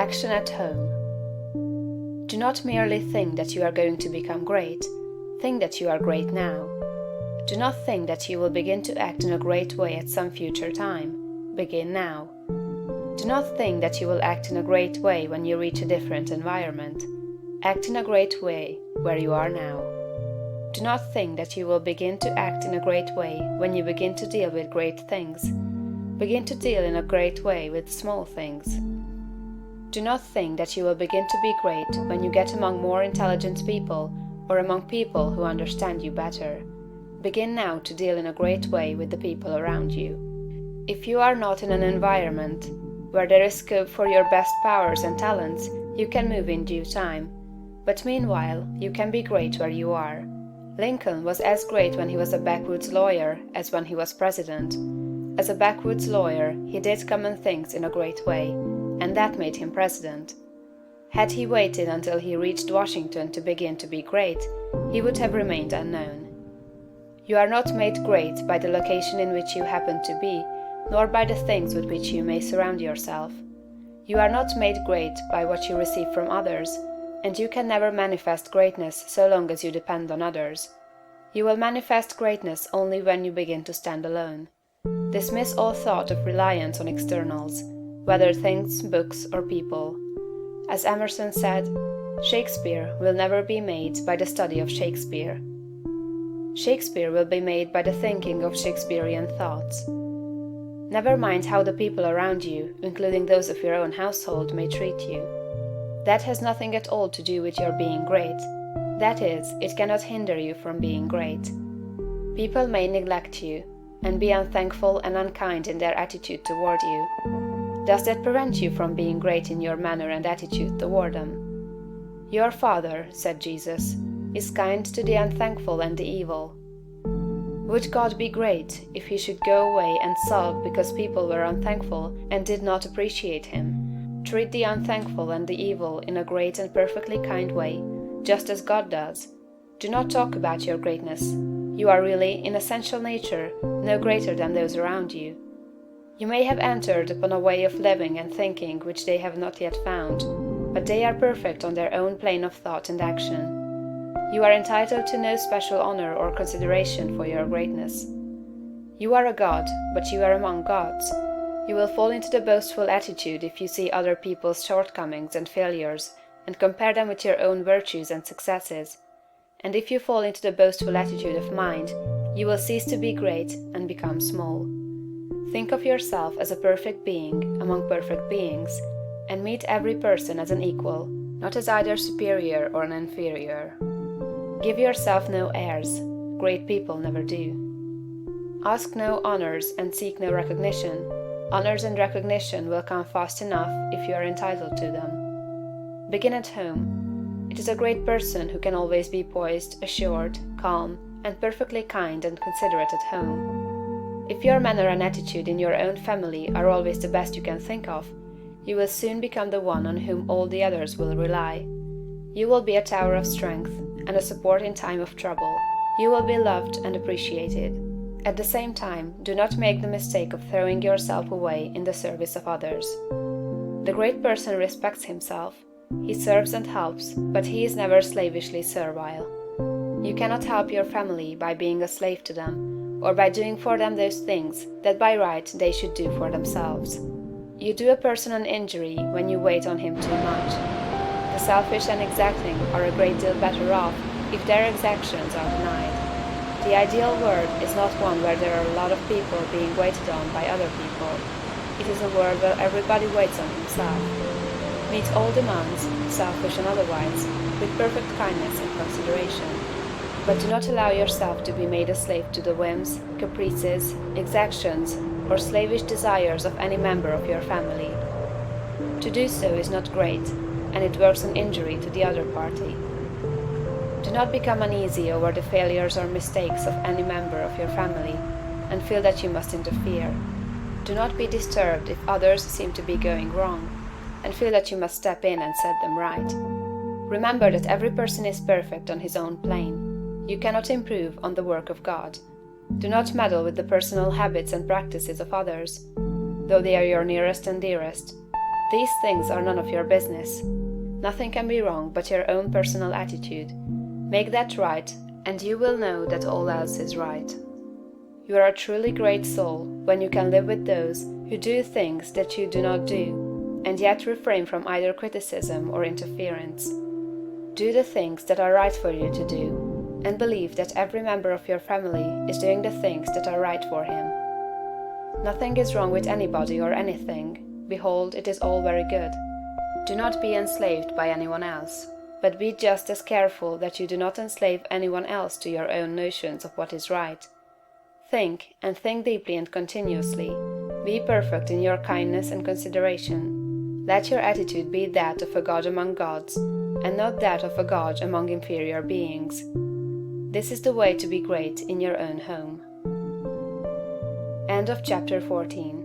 Action at home. Do not merely think that you are going to become great. Think that you are great now. Do not think that you will begin to act in a great way at some future time. Begin now. Do not think that you will act in a great way when you reach a different environment. Act in a great way where you are now. Do not think that you will begin to act in a great way when you begin to deal with great things. Begin to deal in a great way with small things. Do not think that you will begin to be great when you get among more intelligent people or among people who understand you better. Begin now to deal in a great way with the people around you. If you are not in an environment where there is scope for your best powers and talents, you can move in due time. But meanwhile, you can be great where you are. Lincoln was as great when he was a backwoods lawyer as when he was president. As a backwoods lawyer, he did common things in a great way, and that made him president. Had he waited until he reached Washington to begin to be great, he would have remained unknown. You are not made great by the location in which you happen to be, nor by the things with which you may surround yourself. You are not made great by what you receive from others, and you can never manifest greatness so long as you depend on others. You will manifest greatness only when you begin to stand alone. Dismiss all thought of reliance on externals, whether things, books, or people. As Emerson said, Shakespeare will never be made by the study of Shakespeare. Shakespeare will be made by the thinking of Shakespearean thoughts. Never mind how the people around you, including those of your own household, may treat you. That has nothing at all to do with your being great. That is, it cannot hinder you from being great. People may neglect you, and be unthankful and unkind in their attitude toward you. Does that prevent you from being great in your manner and attitude toward them? Your Father, said Jesus, is kind to the unthankful and the evil. Would God be great if he should go away and sulk because people were unthankful and did not appreciate him? Treat the unthankful and the evil in a great and perfectly kind way, just as God does. Do not talk about your greatness. You are really, in essential nature, no greater than those around you. You may have entered upon a way of living and thinking which they have not yet found, but they are perfect on their own plane of thought and action. You are entitled to no special honor or consideration for your greatness. You are a god, but you are among gods. You will fall into the boastful attitude if you see other people's shortcomings and failures and compare them with your own virtues and successes. And if you fall into the boastful attitude of mind, you will cease to be great and become small. Think of yourself as a perfect being among perfect beings, and meet every person as an equal, not as either superior or an inferior. Give yourself no airs. Great people never do. Ask no honors and seek no recognition. Honors and recognition will come fast enough if you are entitled to them. Begin at home. It is a great person who can always be poised, assured, calm, and perfectly kind and considerate at home. If your manner and attitude in your own family are always the best you can think of, you will soon become the one on whom all the others will rely. You will be a tower of strength and a support in time of trouble. You will be loved and appreciated. At the same time, do not make the mistake of throwing yourself away in the service of others. The great person respects himself. He serves and helps, but he is never slavishly servile. You cannot help your family by being a slave to them, or by doing for them those things that by right they should do for themselves. You do a person an injury when you wait on him too much. The selfish and exacting are a great deal better off if their exactions are denied. The ideal world is not one where there are a lot of people being waited on by other people. It is a world where everybody waits on himself. Meet all demands, selfish and otherwise, with perfect kindness and consideration. But do not allow yourself to be made a slave to the whims, caprices, exactions, or slavish desires of any member of your family. To do so is not great, and it works an injury to the other party. Do not become uneasy over the failures or mistakes of any member of your family, and feel that you must interfere. Do not be disturbed if others seem to be going wrong, and feel that you must step in and set them right. Remember that every person is perfect on his own plane. You cannot improve on the work of God. Do not meddle with the personal habits and practices of others, though they are your nearest and dearest. These things are none of your business. Nothing can be wrong but your own personal attitude. Make that right, and you will know that all else is right. You are a truly great soul when you can live with those who do things that you do not do, and yet refrain from either criticism or interference. Do the things that are right for you to do, and believe that every member of your family is doing the things that are right for him. Nothing is wrong with anybody or anything. Behold, it is all very good. Do not be enslaved by anyone else, but be just as careful that you do not enslave anyone else to your own notions of what is right. Think, and think deeply and continuously. Be perfect in your kindness and consideration. Let your attitude be that of a god among gods, and not that of a god among inferior beings. This is the way to be great in your own home. End of chapter 14.